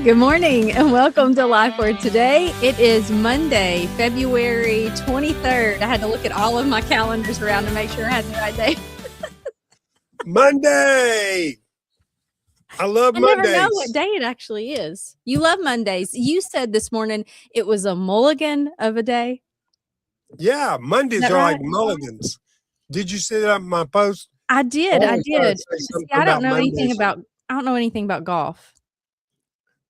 Good morning and welcome to Lifeword. Today it is Monday, February 23rd. I had to look at all of my calendars around to make sure I had the right day. Monday. I love Mondays. I never know what day it actually is. You love Mondays. You said this morning it was a mulligan of a day. Yeah, Mondays are right? Like mulligans. Did you see that in my post? I did. See, I don't know anything about golf.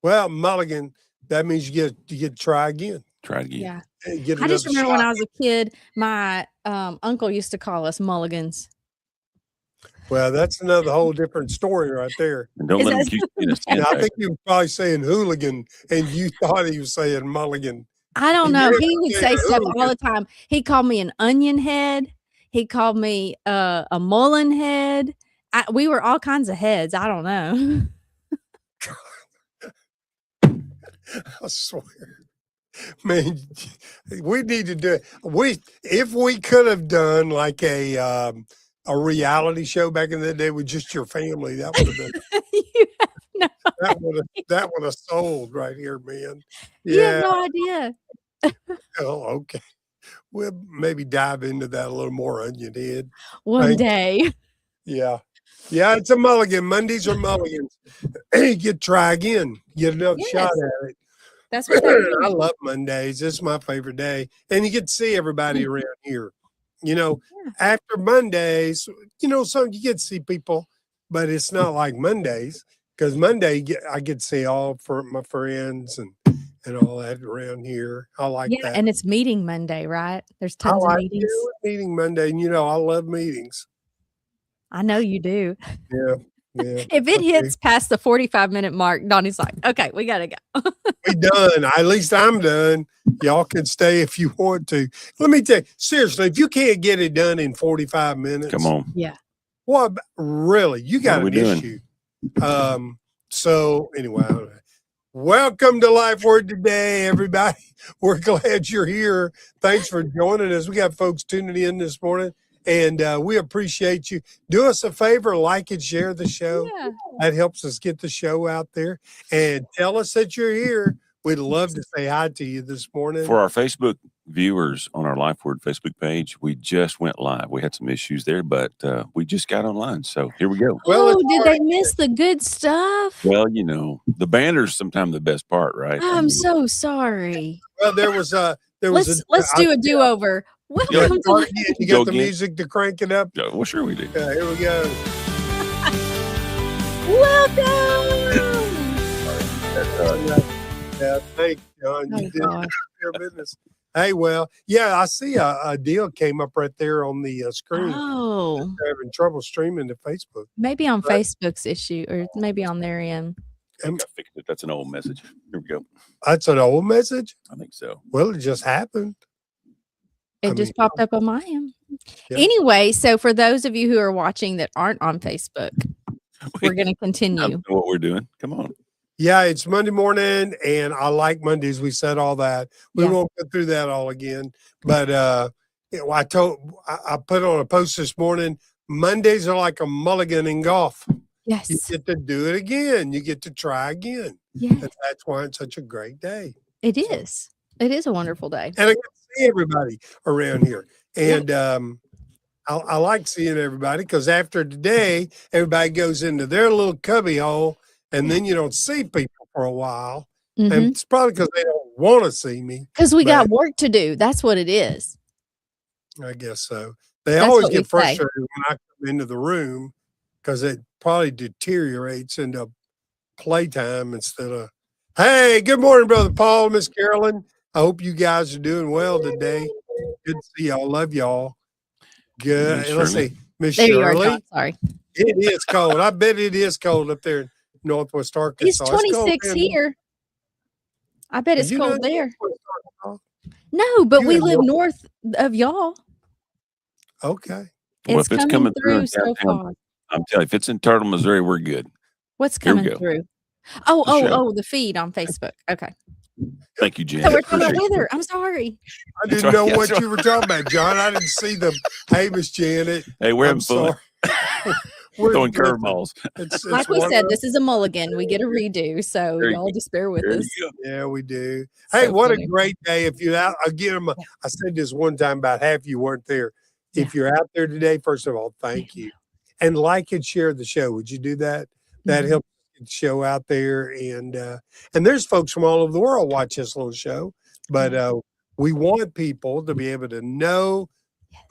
Well, mulligan, that means you get to try again. Try it again. Yeah. I just remember when I was a kid, my uncle used to call us mulligans. Well, that's another whole different story right there. And don't let him keep I think he was probably saying hooligan, and you thought he was saying mulligan. I don't know. He would say stuff all the time. He called me an onion head. He called me a mullen head. We were all kinds of heads. I don't know. I swear, man, we need to do it. If we could have done like a reality show back in the day with just your family, that would have been that would have sold right here, man. Yeah. You have no idea. Oh, okay. We'll maybe dive into that a little more, onion head. One day. Yeah. Yeah, it's a mulligan. Mondays are mulligans. You get to try again. Get another shot at it. That's what I love Mondays. It's my favorite day. And you get to see everybody around here. You know, after Mondays, so you get to see people, but it's not like Mondays. Because Monday, I get to see all for my friends and all that around here. I like that. And it's meeting Monday, right? There's tons of meetings. Meeting Monday. And, I love meetings. I know you do. Yeah. If it hits past the 45-minute mark, Donnie's like, okay, we got to go. We done. At least I'm done. Y'all can stay if you want to. Let me tell you, seriously, if you can't get it done in 45 minutes. Come on. Yeah. What? Really? You got an issue. So anyway, welcome to Lifeword today, everybody. We're glad you're here. Thanks for joining us. We got folks tuning in this morning. And we appreciate you. Do us a favor, like and share the show. Yeah. That helps us get the show out there. And tell us that you're here. We'd love to say hi to you this morning. For our Facebook viewers on our Lifeword Facebook page, we just went live. We had some issues there, but we just got online. So here we go. Well, did they miss the good stuff? Well, the banner's sometimes the best part, right? I'm so sorry. Well, let's do a do-over. Welcome to you got the music to crank it up? Well, sure we do. Yeah, here we go. Welcome. Yeah, thank you, John. You did your business. Hey, well, yeah, I see a deal came up right there on the screen. Oh. They're having trouble streaming to Facebook. Maybe on Facebook's issue, or maybe on their end. That's an old message. Here we go. That's an old message? I think so. Well, it just happened. It just popped up on my end. Yeah. Anyway, so for those of you who are watching that aren't on Facebook, we're going to continue. I don't know what we're doing. Come on. Yeah, it's Monday morning, and I like Mondays. We said all that. We won't go through that all again. But I put on a post this morning, Mondays are like a mulligan in golf. Yes. You get to do it again. You get to try again. Yes. And that's why it's such a great day. It is. It is a wonderful day. And I get to see everybody around here. And I like seeing everybody because after today, everybody goes into their little cubby hole, and then you don't see people for a while. Mm-hmm. And it's probably because they don't want to see me. Because we got work to do. That's what it is. I guess so. They always get frustrated when I come into the room because it probably deteriorates into playtime instead of, hey, good morning, Brother Paul, Miss Carolyn. I hope you guys are doing well today. Good to see y'all. Love y'all. Good. Let's see. Miss Shirley. There you are, John. Sorry. It is cold. I bet it is cold up there in Northwest Arkansas. It's 26 here. I bet it's cold there. No, but we live north of y'all. Okay. Well, if it's coming through so far. I'm telling you, if it's in Turtle, Missouri, we're good. What's coming through? Oh, the feed on Facebook. Okay. Thank you, Jen. So we're talking about weather. I'm sorry. I didn't know what you were talking about, John. I didn't see the. Hey, Miss Janet. Hey, we're having fun. Throwing listen, curveballs. it's Like we one said, of this is a mulligan. We get a redo, so There you y'all go. just bear with There us. you go. yeah, we do. Hey, So what a funny. great day! If you out, again, Yeah. I said this one time, about half you weren't there. Yeah. If you're out there today, first of all, thank you, and like and share the show. Would you do that? That Mhm. helps get the show out there, and there's folks from all over the world watch this little show. But Yeah. we want people to be able to know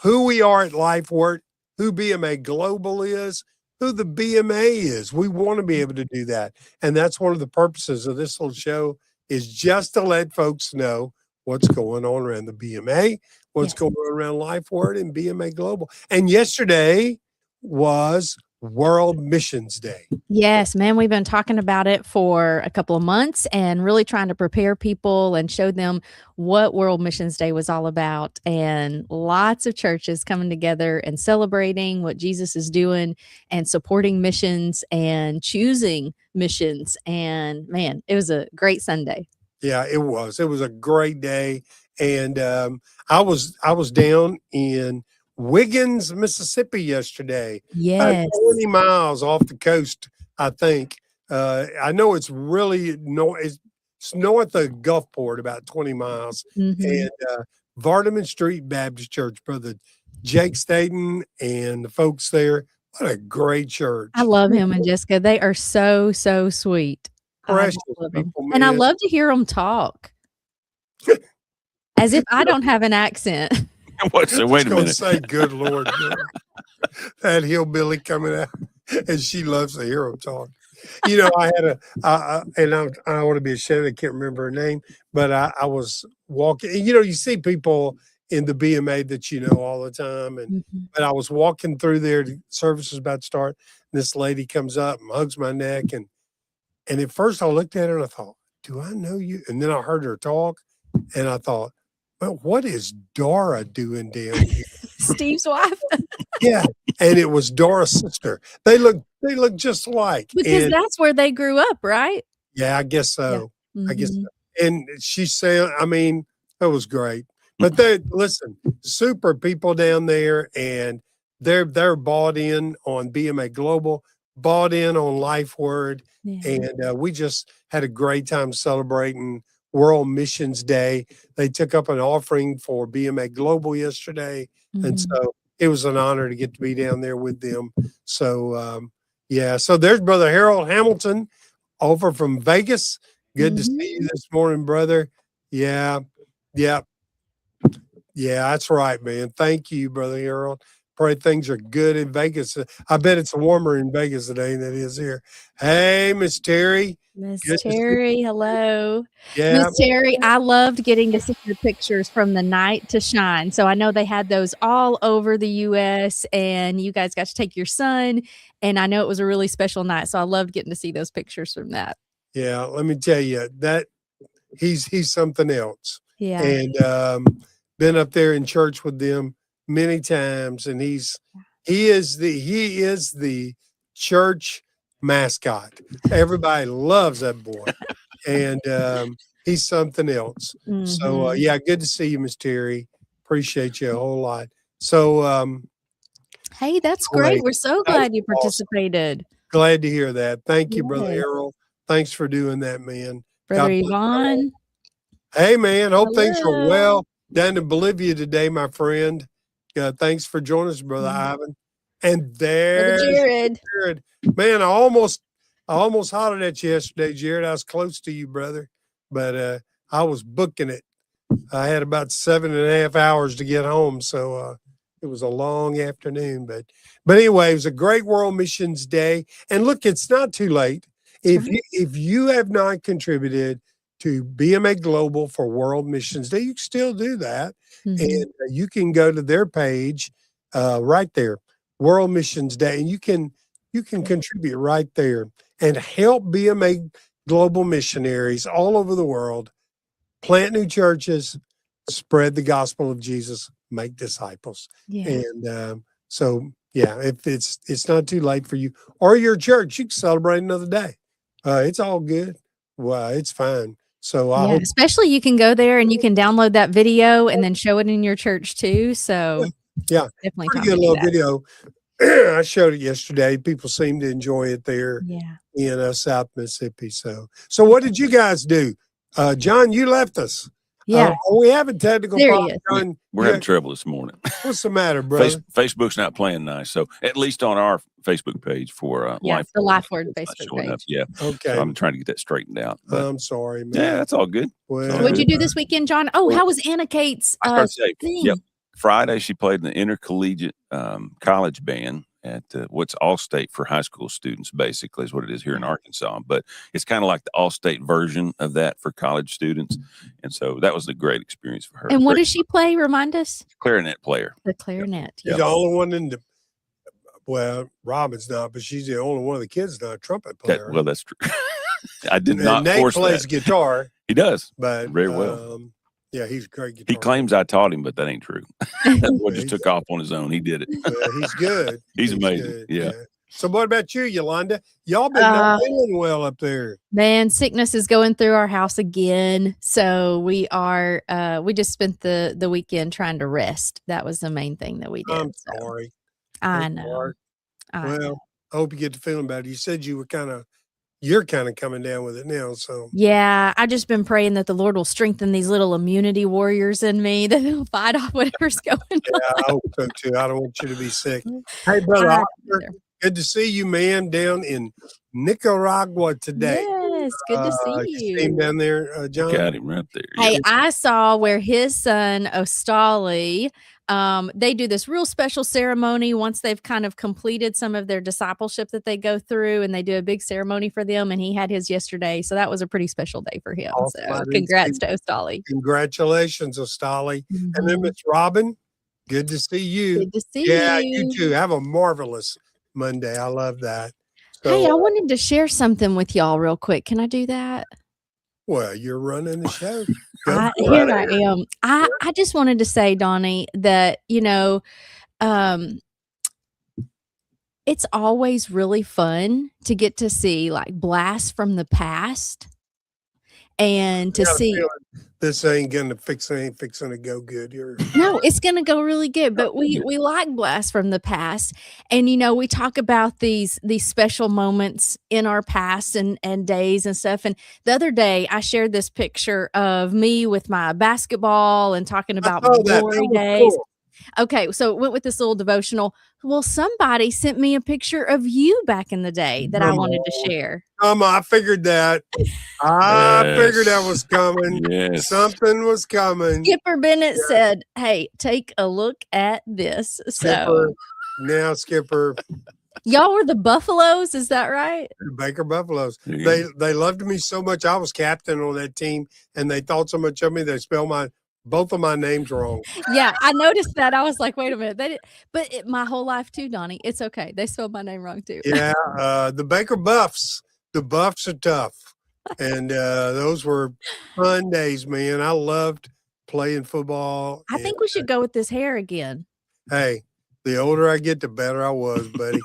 who we are at Lifeword, who BMA Global is, who the BMA is. We want to be able to do that. And that's one of the purposes of this little show, is just to let folks know what's going on around the BMA, what's Yes. going on around Lifeword and BMA Global. And yesterday was World Missions Day. Yes, man, we've been talking about it for a couple of months and really trying to prepare people and show them what World Missions Day was all about. And lots of churches coming together and celebrating what Jesus is doing and supporting missions and choosing missions. And man, it was a great Sunday. Yeah, it was. It was a great day, and I was down in Wiggins, Mississippi yesterday, about Yes. 20 miles off the coast, I think. I know it's really it's north of Gulfport, about 20 miles, Mhm. and Vardaman Street Baptist Church, brother Jake Staten and the folks there. What a great church! I love him and Jessica. They are so, so sweet. I Precious love them. people, And I man. love to hear them talk. As if I don't have an accent. What? So wait a gonna minute. say, good Lord, that hillbilly coming out, and she loves to hear him talk. You know, I had I want to be ashamed, I can't remember her name, but I was walking, and, you see people in the BMA that you know all the time, Mhm. but I was walking through there, the service was about to start, and this lady comes up and hugs my neck, and at first I looked at her and I thought, do I know you? And then I heard her talk, and I thought, well, what is Dora doing down here? Steve's wife. Yeah, and it was Dora's sister. They look just alike. Because And that's where they grew up, right? yeah, I guess Yeah. so. I guess Mhm. so. And she said, I mean, that was great. But they listen, super people down there, and they're bought in on BMA Global, bought in on Lifeword, Yeah. and we just had a great time celebrating World Missions Day. They took up an offering for BMA Global yesterday, and Mhm. so it was an honor to get to be down there with them. So yeah, so there's Brother Harold Hamilton over from Vegas. Good to see you Mhm. this morning, brother. Yeah, yeah, yeah, that's right, man. Thank you, Brother Harold. Pray things are good in Vegas. I bet it's warmer in Vegas today than it is here. Hey, Miss Terry. Miss Good to see Terry, hello. you. Yeah, Miss Terry, I loved getting to see your pictures from the night to shine. So I know they had those all over the US and you guys got to take your son, and I know it was a really special night. So I loved getting to see those pictures from that. yeah. Let me tell you that he's something else. Yeah. And been up there in church with them many times, and he is the church mascot. Everybody loves that boy, and he's something else. So Mhm. yeah, good to see you, Miss Terry. Appreciate you a whole lot. So Hey, that's great. We're so That's glad you awesome. participated. Glad to hear that. Thank you, Brother Yes. Errol. Thanks for doing that, man. Brother God bless you all. Yvonne. Hey, man. Hope things are Hello. well down in Bolivia today, my friend. Thanks for joining us, Brother Ivan. And Brother there's Jared. Jared. Man, I almost hollered at you yesterday, Jared. I was close to you, brother, but I was booking it. I had about 7.5 hours to get home, so it was a long afternoon. But anyway, it was a great World Missions Day. And look, it's not too late. If you have not contributed to BMA Global for World Missions Day, you can still do that. Mhm. And you can go to their page right there, World Missions Day, and you can contribute right there and help BMA Global missionaries all over the world plant new churches, spread the gospel of Jesus, make disciples. Yeah. And so, yeah, if it's not too late for you or your church, you can celebrate another day. It's all good. Well, it's fine. So I Yeah, hope, especially you can go there and you can download that video and then show it in your church too. So yeah, definitely pretty time good to do little that. video. I showed it yesterday. People seem to enjoy it there Yeah. in South Mississippi. So what did you guys do? John, you left us. Yeah. Are we having technical problems, Serious. John? We're having trouble this morning. What's the matter, brother? Facebook's not playing nice. So at least on our Facebook page for Yeah, Life, the Lifeword it's not Facebook showing up. page. Yeah. Okay. So I'm trying to get that straightened out. But I'm sorry, man. yeah, that's all good. Well, So what'd you do this weekend, John? Oh, how was Anna Kate's I started to say, thing? yep. Friday, she played in the intercollegiate college band at what's All-State for high school students, basically, is what it is here in Arkansas. But it's kind of like the All-State version of that for college students. And so that was a great experience for her. And what does she play? Remind us. Clarinet player. The clarinet. She's the only one in the. Well, Robin's not, but she's the only one of the kids not a trumpet player. Well, that's true. I did and not Nate force plays that. guitar. He does, but very well. Yeah, he's a great guitar. He claims I taught him, but that ain't true. That boy just took off on his own. He did it. He's good. He's amazing. Good. Yeah. So what about you, Yolanda? Y'all been not feeling well up there. Man, sickness is going through our house again. So we are we just spent the weekend trying to rest. That was the main thing that we did. I'm sorry. I know. Well, I hope you get the feeling better. You said you're kind of coming down with it now. So yeah, I've just been praying that the Lord will strengthen these little immunity warriors in me, that they'll fight off whatever's going on. Yeah, I hope so too. I don't want you to be sick. Hey, brother Oscar, good to see you, man, down in Nicaragua today. Yes, good to see you. See him down there, John? Got him right there. Hey, I saw where his son Ostali, they do this real special ceremony once they've kind of completed some of their discipleship that they go through, and they do a big ceremony for them. And he had his yesterday, so that was a pretty special day for him. So congrats to Ostali. Congratulations, Ostali. And then Miss Robin, good to see you. Good to see you. you too. Have a marvelous Monday. I love that. So, hey, I wanted to share something with y'all real quick. Can I do that? Well, you're running the show. Here I am. I just wanted to say, Donnie, that, it's always really fun to get to see like blasts from the past and to see. This ain't fixing to go good here. No, it's gonna go really good. But we like blasts from the past, and we talk about these special moments in our past and days and stuff. And the other day, I shared this picture of me with my basketball and talking about my glory days. Cool. Okay, so it went with this little devotional. Well, somebody sent me a picture of you back in the day that I wanted to share. I figured that. I figured that was coming. Yes. Something was coming. Skipper Bennett said, "Hey, take a look at this." Skipper. Y'all were the Buffaloes, is that right? The Baker Buffaloes. They loved me so much. I was captain on that team, and they thought so much of me. They spelled both of my names wrong. Yeah, I noticed that. I was like, wait a minute. My whole life too, Donnie. It's okay. They spelled my name wrong too. Yeah, the Baker Buffs. The Buffs are tough. And those were fun days, man. I loved playing football. I think we should go with this hair again. Hey, the older I get, the better I was, buddy.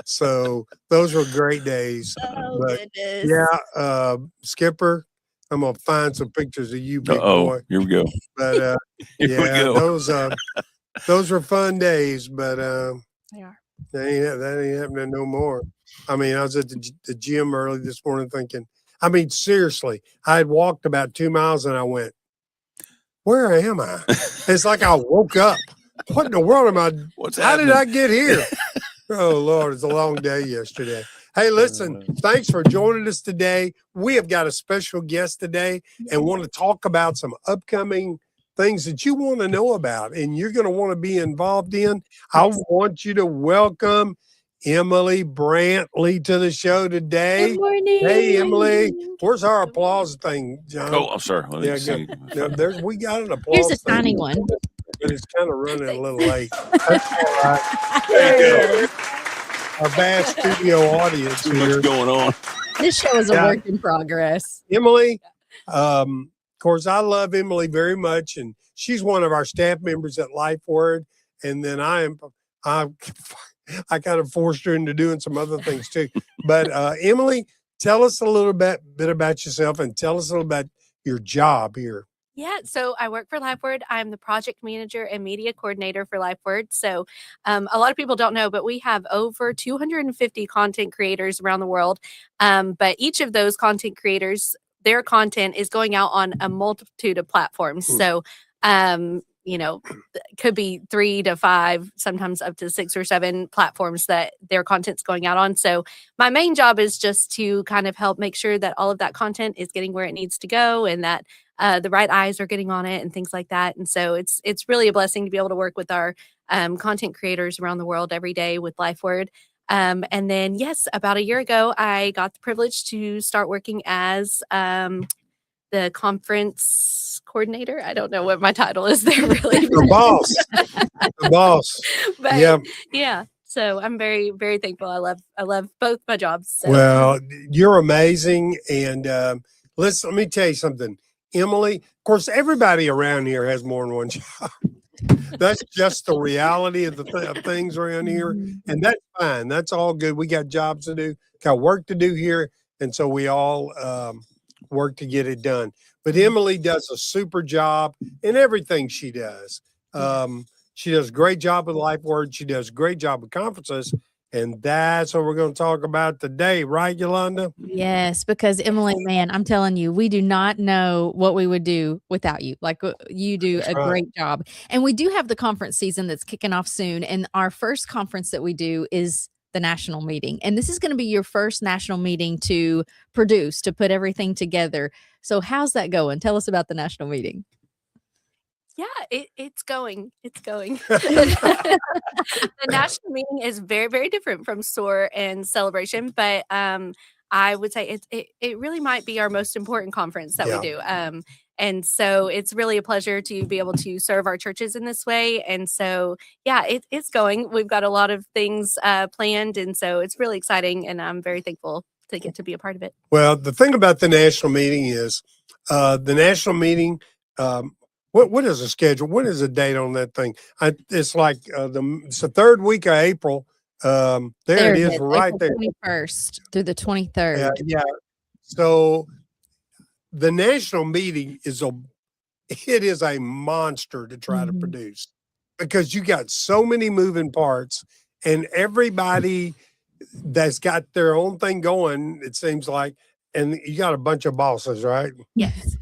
So those were great days. Oh, goodness. Yeah, Skipper, I'm gonna find some pictures of you, big boy. Here we go. But those were fun days. But they are. That ain't happening no more. I mean, I was at the gym early this morning thinking. I mean, seriously, I had walked about 2 miles and I went, "Where am I?" It's like I woke up. What in the world am I? How did I get here? Oh Lord, it's a long day yesterday. Hey, listen, thanks for joining us today. We have got a special guest today and want to talk about some upcoming things that you want to know about and you're going to want to be involved in. I want you to welcome Emily Brantley to the show today. Good morning. Hey, Emily. Where's our applause thing, John? Oh, I'm sorry. Let me see. We got an applause Here's a thing, tiny one. but it's kind of running a little late. That's all right. There you go. Our vast studio audience Too much going on. This show is a work in progress. Emily, of course, I love Emily very much, and she's one of our staff members at Lifeword. And then I kind of forced her into doing some other things too. But Emily, tell us a little bit about yourself, and tell us a little about your job here Yeah, so I work for Lifeword. I'm the project manager and media coordinator for Lifeword. So a lot of people don't know, but we have over 250 content creators around the world. But each of those content creators, their content is going out on a multitude of platforms. So, could be 3 to 5, sometimes up to 6 or 7 platforms that their content's going out on. So my main job is just to kind of help make sure that all of that content is getting where it needs to go, and that the right eyes are getting on it and things like that. And so it's really a blessing to be able to work with our content creators around the world every day with Lifeword. And then, yes, about a year ago, I got the privilege to start working as the conference coordinator. I don't know what my title is there really. The boss. The boss. But Yeah. yeah. So I'm very, very thankful. I love both my jobs. So. Well, you're amazing. And let me tell you something. Emily, of course, everybody around here has more than one job. That's just the reality of of things around here. And that's fine. That's all good. We got jobs to do, got work to do here. And so we all work to get it done. But Emily does a super job in everything she does. She does a great job with Lifeword. She does a great job with conferences. And that's what we're going to talk about today, right, Yolanda? Yes, because Emily, man, I'm telling you, we do not know what we would do without you. Like you do That's a right. great job. And we do have the conference season that's kicking off soon. And our first conference that we do is the national meeting. And this is going to be your first national meeting to produce, to put everything together. So how's that going? Tell us about the national meeting. Yeah, it's going. It's going. The national meeting is very, very different from SOAR and Celebration, but I would say it really might be our most important conference that we do. And so it's really a pleasure to be able to serve our churches in this way. And so, yeah, it's going. We've got a lot of things planned, and so it's really exciting, and I'm very thankful to get to be a part of it. Well, the thing about the national meeting is the national meeting. What is the schedule? What is the date on that thing? It's like it's the third week of April. There it is, right April there. 21st through the 23rd. Yeah. So the national meeting is a monster to try to produce because you got so many moving parts and everybody that's got their own thing going. It seems like, and you got a bunch of bosses, right? Yes.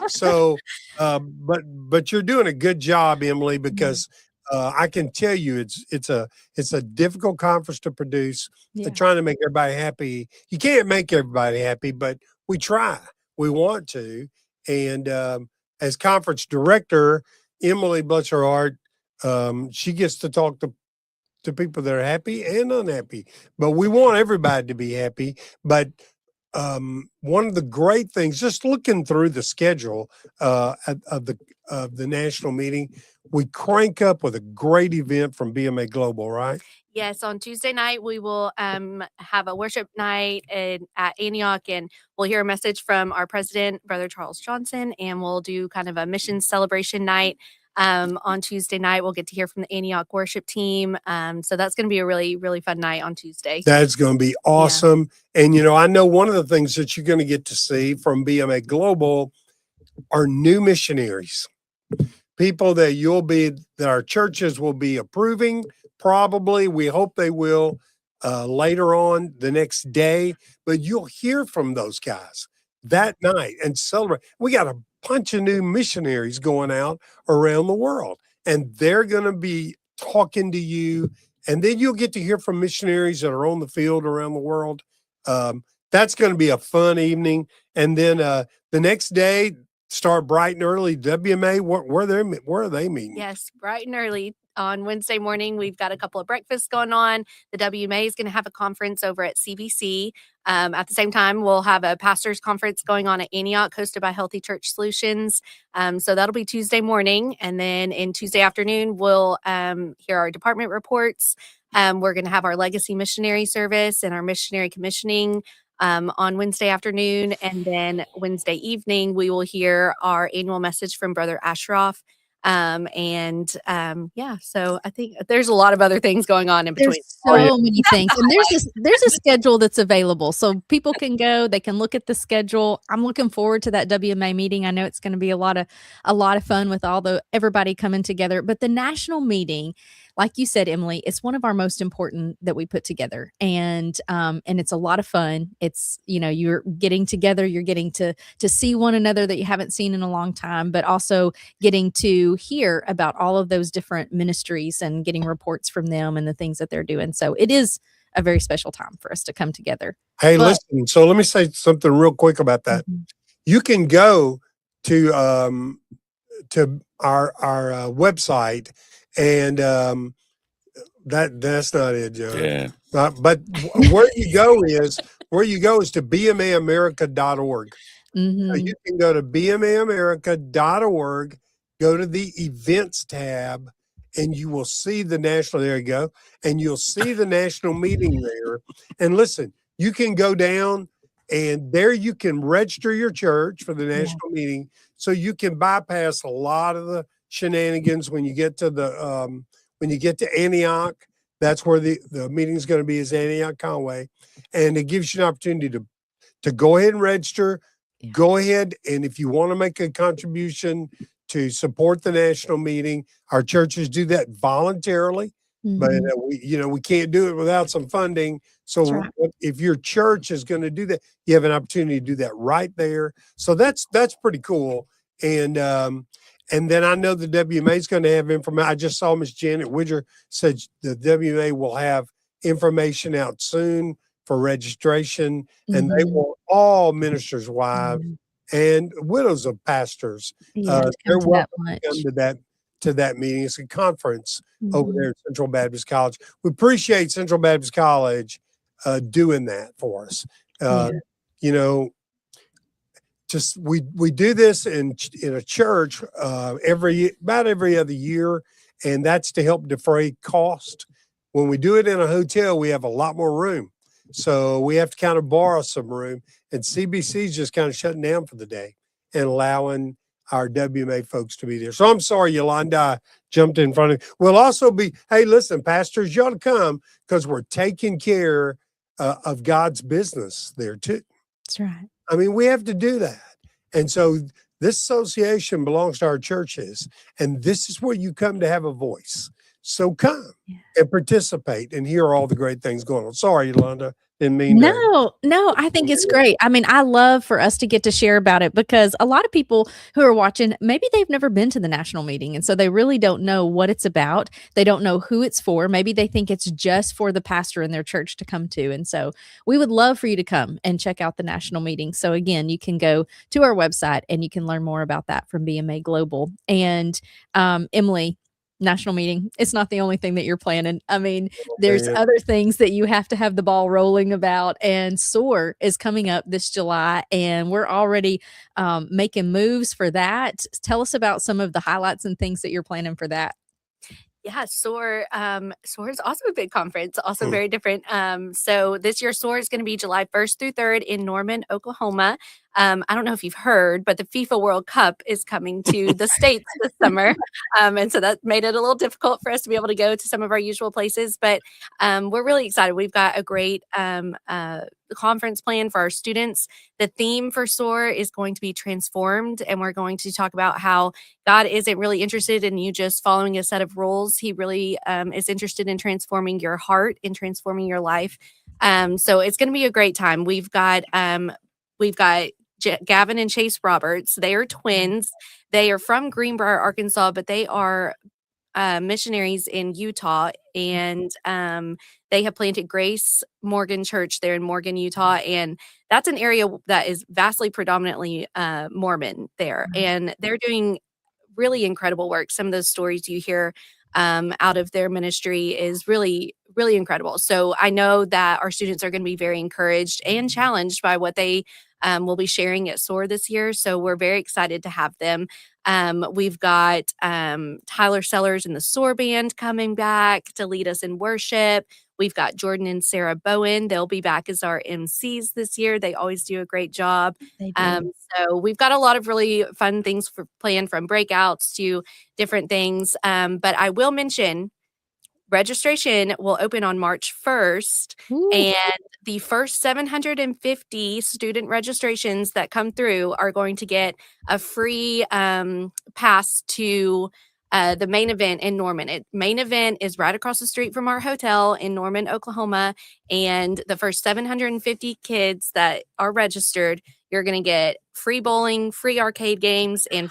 So, but you're doing a good job, Emily, because I can tell you it's a difficult conference to produce. Trying to make everybody happy. You can't make everybody happy, but we try. We want to. And as conference director, Emily, bless her heart, she gets to talk to people that are happy and unhappy. But we want everybody to be happy. But one of the great things, just looking through the schedule of the national meeting, we crank up with a great event from BMA Global, right? Yes, on Tuesday night, we will have a worship night at Antioch, and we'll hear a message from our president, Brother Charles Johnson, and we'll do kind of a mission celebration night. On Tuesday night, we'll get to hear from the Antioch worship team. So that's going to be a really, really fun night on Tuesday. That's going to be awesome. Yeah. And, I know one of the things that you're going to get to see from BMA Global are new missionaries, people that our churches will be approving. Probably, we hope they will later on the next day, but you'll hear from those guys that night and celebrate. We got a bunch of new missionaries going out around the world, and they're going to be talking to you, and then you'll get to hear from missionaries that are on the field around the world. That's going to be a fun evening. And then the next day, start bright and early. WMA, where are they meeting? Yes, bright and early. On Wednesday morning, we've got a couple of breakfasts going on. The WMA is going to have a conference over at CBC. At the same time, we'll have a pastor's conference going on at Antioch, hosted by Healthy Church Solutions. So that'll be Tuesday morning. And then in Tuesday afternoon, we'll hear our department reports. We're going to have our legacy missionary service and our missionary commissioning on Wednesday afternoon. And then Wednesday evening, we will hear our annual message from Brother Ashraf. Yeah, so I think there's a lot of other things going on in There's between. Oh, yeah. so many things, and there's a schedule that's available, so people can go, they can look at the schedule. I'm looking forward to that WMA meeting. I know it's gonna be a lot of fun with everybody coming together, but the national meeting, like you said, Emily, it's one of our most important that we put together, and it's a lot of fun. It's, you're getting together, you're getting to see one another that you haven't seen in a long time, but also getting to hear about all of those different ministries and getting reports from them and the things that they're doing. So it is a very special time for us to come together. Hey, But listen, so let me say something real quick about that. Mhm. You can go to our website, and that's not it, John. Yeah. But where you go is to bmaamerica.org. So Mhm. you can go to bmaamerica.org, go to the events tab, and you will see the national. There you go, and you'll see the national meeting there. And listen, you can go down, and there you can register your church for the Yeah. national meeting, so you can bypass a lot of the shenanigans when you get to Antioch. That's where the meeting is going to be, is Antioch Conway, and it gives you an opportunity to go ahead and register. Yeah. Go ahead, and if you want to make a contribution to support the national meeting, our churches do that voluntarily, but Mhm. we can't do it without some funding. That's So right. if your church is going to do that, you have an opportunity to do that right there. So that's pretty cool. And then I know the WMA is going to have information. I just saw Miss Janet Widger said the WMA will have information out soon for registration, and they Mhm. want all ministers' wives Mhm. and widows of pastors. Yeah, to They're come to that welcome to come lunch. to that meeting. It's a conference over Mhm. there at Central Baptist College. We appreciate Central Baptist College doing that for us. Yeah. You know, just we do this in a church about every other year, and that's to help defray cost. When we do it in a hotel, we have a lot more room, so we have to kind of borrow some room, and CBC is just kind of shutting down for the day and allowing our WMA folks to be there. So I'm sorry, Yolanda, I jumped in front of you. We'll also be, hey, listen, pastors, you ought to come, because we're taking care of God's business there too. That's right. I mean, we have to do that. And so this association belongs to our churches, and this is where you come to have a voice. So come Yeah. and participate and hear all the great things going on. Sorry, Yolanda, didn't mean to. No, I think it's great. I mean, I love for us to get to share about it, because a lot of people who are watching, maybe they've never been to the national meeting, and so they really don't know what it's about. They don't know who it's for. Maybe they think it's just for the pastor in their church to come to. And so we would love for you to come and check out the national meeting. So again, you can go to our website and you can learn more about that from BMA Global. And Emily, national meeting, it's not the only thing that you're planning. I mean, there's Man. other things that you have to have the ball rolling about, and SOAR is coming up this July, and we're already making moves for that. Tell us about some of the highlights and things that you're planning for that. Yeah, SOAR is also a big conference, also Mm. very different. So this year SOAR is going to be July 1st through 3rd in Norman, Oklahoma. I don't know if you've heard, but the FIFA World Cup is coming to the States this summer. And so that made it a little difficult for us to be able to go to some of our usual places, but we're really excited. We've got a great conference plan for our students. The theme for SOAR is going to be transformed, and we're going to talk about how God isn't really interested in you just following a set of rules. He really is interested in transforming your heart and transforming your life. So it's going to be a great time. We've got Gavin and Chase Roberts. They are twins. They are from Greenbrier, Arkansas, but they are missionaries in Utah, and they have planted Grace Morgan Church there in Morgan, Utah, and that's an area that is vastly predominantly Mormon there, Right. and they're doing really incredible work. Some of those stories you hear out of their ministry is really, really incredible. So I know that our students are going to be very encouraged and challenged by what they will be sharing at SOAR this year. So we're very excited to have them. We've got Tyler Sellers and the SOAR band coming back to lead us in worship. We've got Jordan and Sarah Bowen. They'll be back as our MCs this year. They always do a great job. They do. So we've got a lot of really fun things for planned, from breakouts to different things. But I will mention, registration will open on March 1st, Ooh. and the first 750 student registrations that come through are going to get a free pass to the main event in Norman. Main event is right across the street from our hotel in Norman, Oklahoma, and the first 750 kids that are registered, you're going to get free bowling, free arcade games, and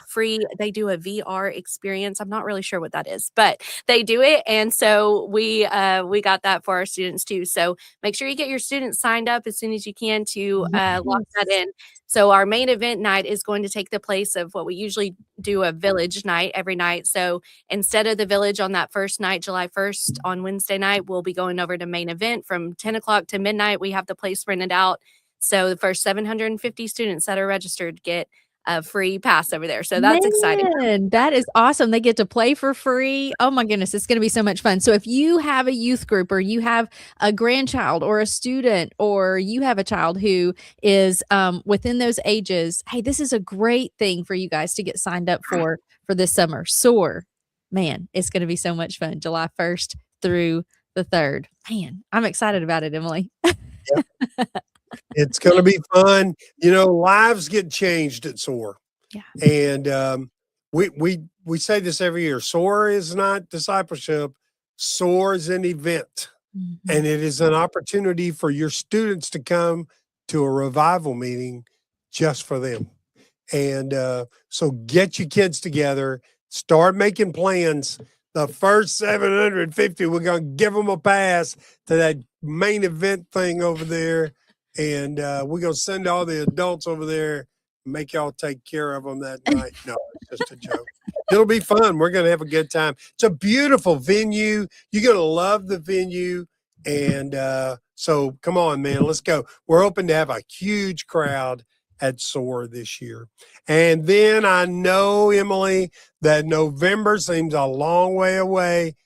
they do a VR experience. I'm not really sure what that is, but they do it. And so we got that for our students too. So make sure you get your students signed up as soon as you can to lock that in. So our main event night is going to take the place of what we usually do, a village night every night. So instead of the village on that first night, July 1st, on Wednesday night, we'll be going over to main event from 10 o'clock to midnight. We have the place rented out. So the first 750 students that are registered get a free pass over there. So that's exciting. That is awesome. They get to play for free. Oh my goodness, it's going to be so much fun. So if you have a youth group, or you have a grandchild or a student, or you have a child who is within those ages, hey, this is a great thing for you guys to get signed up for this summer. SOAR, man, it's going to be so much fun. July 1st through the 3rd. Man, I'm excited about it, Emily. Yep. It's going to be fun. Lives get changed at SOAR. Yeah. And we say this every year. SOAR is not discipleship. SOAR is an event. Mm-hmm. And it is an opportunity for your students to come to a revival meeting just for them. And so get your kids together, start making plans. The first 750, we're going to give them a pass to that main event thing over there. And we're going to send all the adults over there, make y'all take care of them that night. No, it's just a joke. It'll be fun. We're going to have a good time. It's a beautiful venue. You're going to love the venue. And so come on, man, let's go. We're hoping to have a huge crowd at SOAR this year. And then I know, Emily, that November seems a long way away,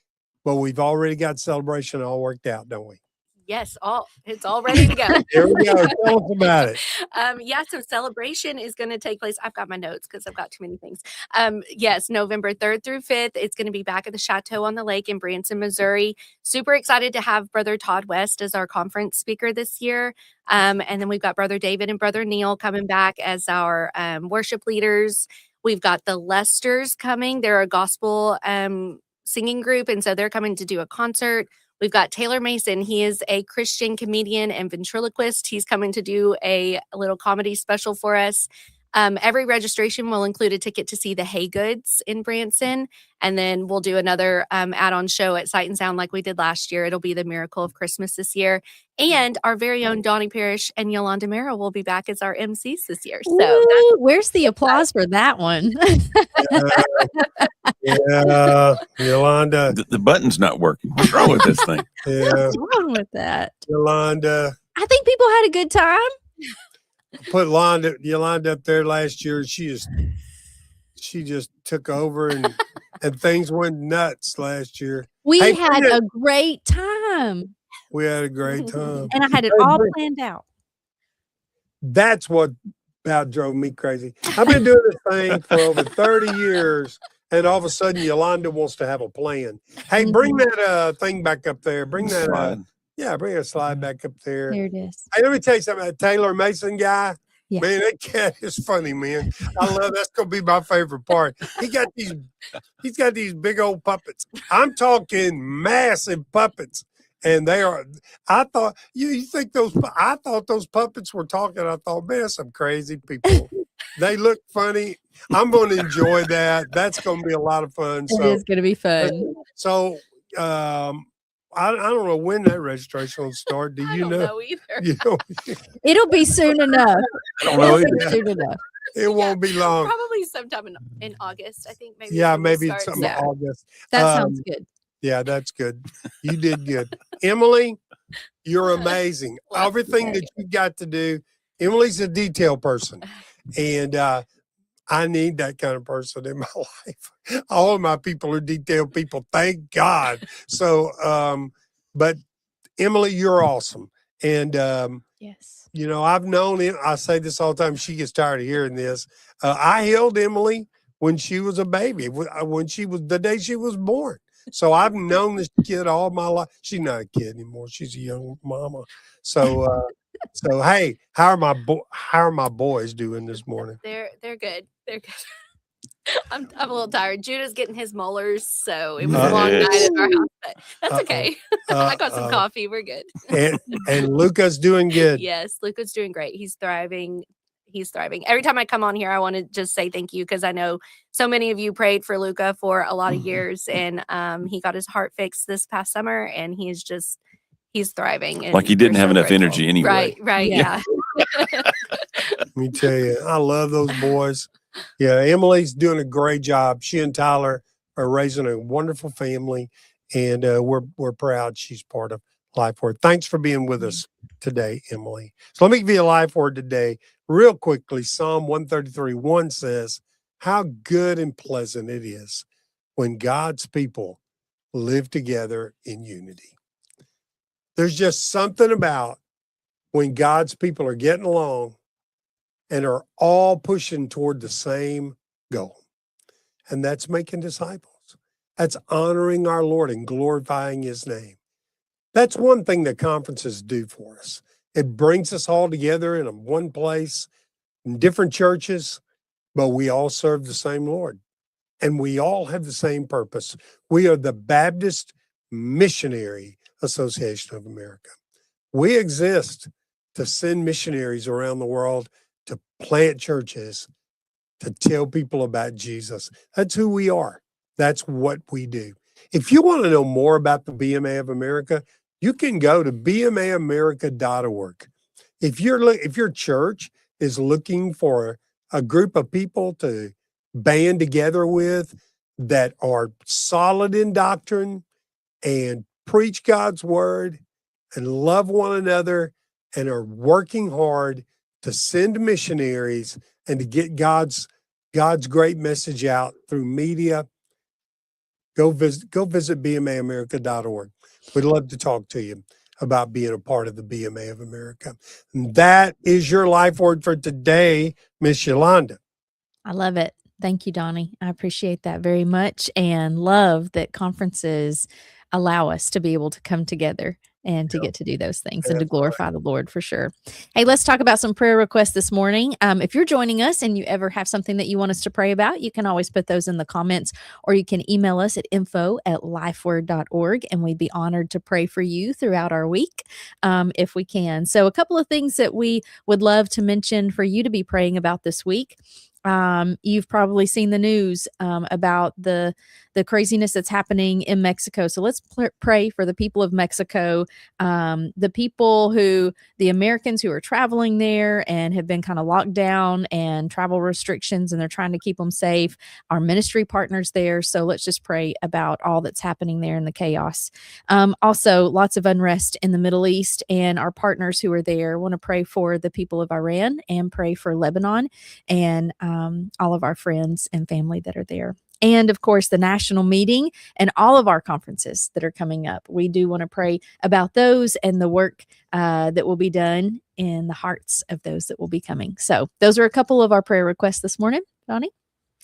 but we've already got celebration all worked out, don't we? Yes, it's all ready to go. Here we go. Tell us about it. So celebration is going to take place. I've got my notes because I've got too many things. Yes, November 3rd through 5th. It's going to be back at the Chateau on the Lake in Branson, Missouri. Super excited to have Brother Todd West as our conference speaker this year. And then we've got Brother David and Brother Neil coming back as our worship leaders. We've got the Lesters coming. They're a gospel singing group, and so they're coming to do a concert. We've got Taylor Mason. He is a Christian comedian and ventriloquist. He's coming to do a little comedy special for us. Every registration will include a ticket to see the Hay Goods in Branson. And then we'll do another add-on show at Sight and Sound like we did last year. It'll be the Miracle of Christmas this year. And our very own Donnie Parrish and Yolanda Mera will be back as our MCs this year. So where's the applause for that one? Yeah, Yolanda. The button's not working. What's wrong with this thing? Yeah. What's wrong with that? Yolanda. I think people had a good time. Put Yolanda up there last year. She just took over and things went nuts last year. We had a great time. We had a great time. And I had it all planned out. That's what about drove me crazy. I've been doing this thing for over 30 years, and all of a sudden Yolanda wants to have a plan. Hey, bring that thing back up there. Bring that bring a slide back up there. There it is. Hey, let me tell you something. That Taylor Mason guy, yeah. Man, that cat is funny, man. I love that's gonna be my favorite part. He's got these big old puppets. I'm talking massive puppets. And they are, I thought, you think I thought those puppets were talking. I thought, man, some crazy people. They look funny. I'm going to enjoy that. That's going to be a lot of fun. It is going to be fun. So, I don't know when that registration will start. Do you know? I don't know either. You know? It'll be soon enough. I don't know either. Soon enough. It won't be long. Probably sometime in August, I think. Maybe. Yeah, maybe it's something August. That sounds good. Yeah, that's good. You did good. Emily, you're amazing. Everything that you got to do. Emily's a detail person. And I need that kind of person in my life. All of my people are detailed people. Thank God. So, but Emily, you're awesome. And, Yes. you know, I've known it. I say this all the time. She gets tired of hearing this. I held Emily when she was a baby, when she was the day she was born. So I've known this kid all my life. She's not a kid anymore. She's a young mama. So, so hey, how are my boys doing this morning? They're good. They're good. I'm a little tired. Judah's getting his molars, so it was a long night at our house, but that's okay. I got some coffee. We're good. And Luca's doing good. Yes, Luca's doing great. He's thriving. He's thriving. Every time I come on here, I want to just say thank you because I know so many of you prayed for Luca for a lot of years, and he got his heart fixed this past summer, and he's thriving. And Like he didn't we're have so enough grateful. energy anyway. Right. Yeah. Let me tell you, I love those boys. Yeah, Emily's doing a great job. She and Tyler are raising a wonderful family, and we're proud she's part of Lifeword. Thanks for being with us today, Emily. So let me give you a Lifeword today real quickly. Psalm 133:1 says, "How good and pleasant it is when God's people live together in unity." There's just something about when God's people are getting along and are all pushing toward the same goal. And that's making disciples. That's honoring our Lord and glorifying his name. That's one thing that conferences do for us. It brings us all together in one place, in different churches, but we all serve the same Lord. And we all have the same purpose. We are the Baptist Missionary Association of America. We exist to send missionaries around the world to plant churches, to tell people about Jesus. That's who we are. That's what we do. If you want to know more about the BMA of America, you can go to bmaamerica.org. If your church is looking for a group of people to band together with that are solid in doctrine and preach God's word and love one another and are working hard to send missionaries and to get God's great message out through media, go visit bmaamerica.org. We'd love to talk to you about being a part of the BMA of America. And that is your Lifeword for today, Miss Yolanda. I love it. Thank you, Donnie. I appreciate that very much and love that conferences allow us to be able to come together and to get to do those things and to glorify the Lord for sure. Hey, let's talk about some prayer requests this morning. If you're joining us and you ever have something that you want us to pray about, you can always put those in the comments or you can email us at info@lifeword.org and we'd be honored to pray for you throughout our week if we can. So a couple of things that we would love to mention for you to be praying about this week. You've probably seen the news about the craziness that's happening in Mexico. So let's pray for the people of Mexico, the Americans who are traveling there and have been kind of locked down and travel restrictions, and they're trying to keep them safe. Our ministry partners there. So let's just pray about all that's happening there in the chaos. Also, lots of unrest in the Middle East, and our partners who are there want to pray for the people of Iran and pray for Lebanon and all of our friends and family that are there. And of course, the national meeting and all of our conferences that are coming up. We do want to pray about those and the work that will be done in the hearts of those that will be coming. So those are a couple of our prayer requests this morning. Donnie?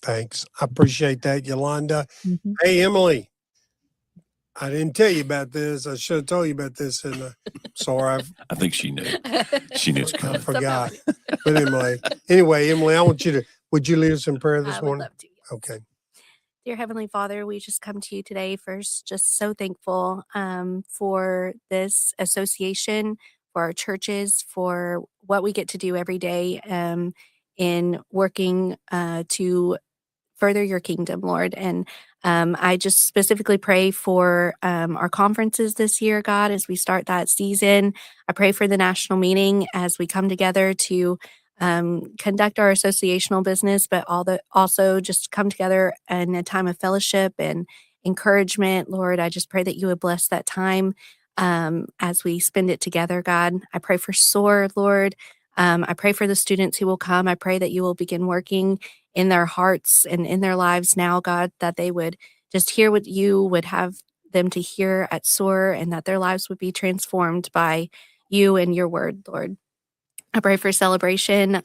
Thanks. I appreciate that, Yolanda. Mm-hmm. Hey, Emily. I didn't tell you about this. I should have told you about this. And sorry, I think she knew. She knew it's I coming. forgot. But anyway, Emily, would you lead us in prayer this morning? I would love to. Yes. Okay. Dear Heavenly Father, we just come to you today first, just so thankful for this association, for our churches, for what we get to do every day in working to further your kingdom, Lord. And I just specifically pray for our conferences this year, God, as we start that season. I pray for the national meeting as we come together to conduct our associational business, but also just come together in a time of fellowship and encouragement. Lord, I just pray that you would bless that time as we spend it together, God. I pray for SOAR, Lord. I pray for the students who will come. I pray that you will begin working in their hearts and in their lives now, God, that they would just hear what you would have them to hear at SOAR, and that their lives would be transformed by you and your word, Lord. I pray for celebration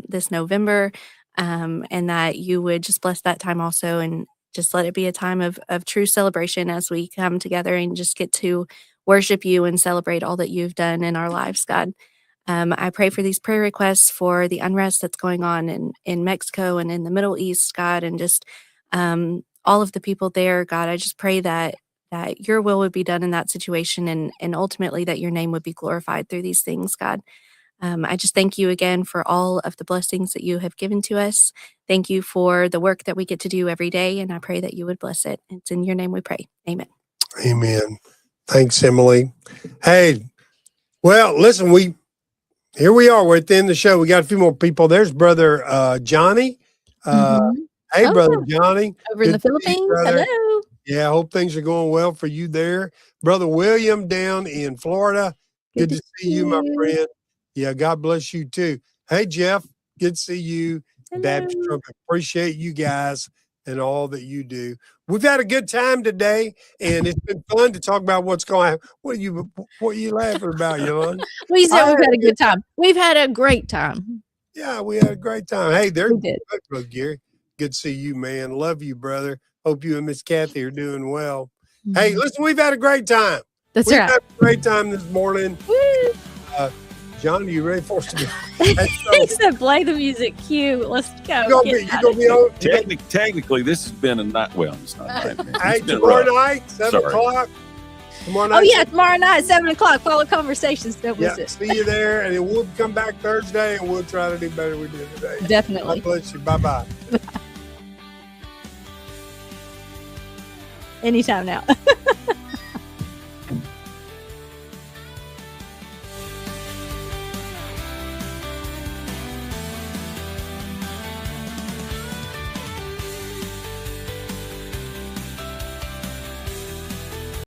this November, and that you would just bless that time also, and just let it be a time of true celebration as we come together and just get to worship you and celebrate all that you've done in our lives, God. I pray for these prayer requests for the unrest that's going on in Mexico and in the Middle East, God, and just all of the people there, God. I just pray that your will would be done in that situation, and ultimately that your name would be glorified through these things, God. I just thank you again for all of the blessings that you have given to us. Thank you for the work that we get to do every day, and I pray that you would bless it. It's in your name we pray. Amen. Amen. Thanks, Emily. Hey, well, listen, here we are. We're at the end of the show. We got a few more people. There's Brother Johnny. Hey, Brother Johnny. Over in the Philippines. Hello. Yeah, I hope things are going well for you there. Brother William down in Florida. Good to see you, my friend. Yeah, God bless you too. Hey, Jeff. Good to see you. Hello. Baptist Trumpet. Appreciate you guys and all that you do. We've had a good time today, and it's been fun to talk about what's going on. What are you laughing about, Yolanda? We said we've had a good time. We've had a great time. Yeah, we had a great time. Hey, there's did. Brother Gary. Good to see you, man. Love you, brother. Hope you and Miss Kathy are doing well. Hey, listen, we've had a great time. That's We've right. had a great time this morning. Woo. John, are you ready for us to go? He said, play the music cue. Let's go. You're gonna be on. Technically, this has been a night. Well, it's not night. Hey, tomorrow night, 7 o'clock. Tomorrow night. Oh, yeah, tomorrow night, 7 o'clock. Follow Conversations. Don't miss it. See you there. And then we'll come back Thursday, and we'll try to do better than we did today. Definitely. God bless you. Bye-bye. Anytime now.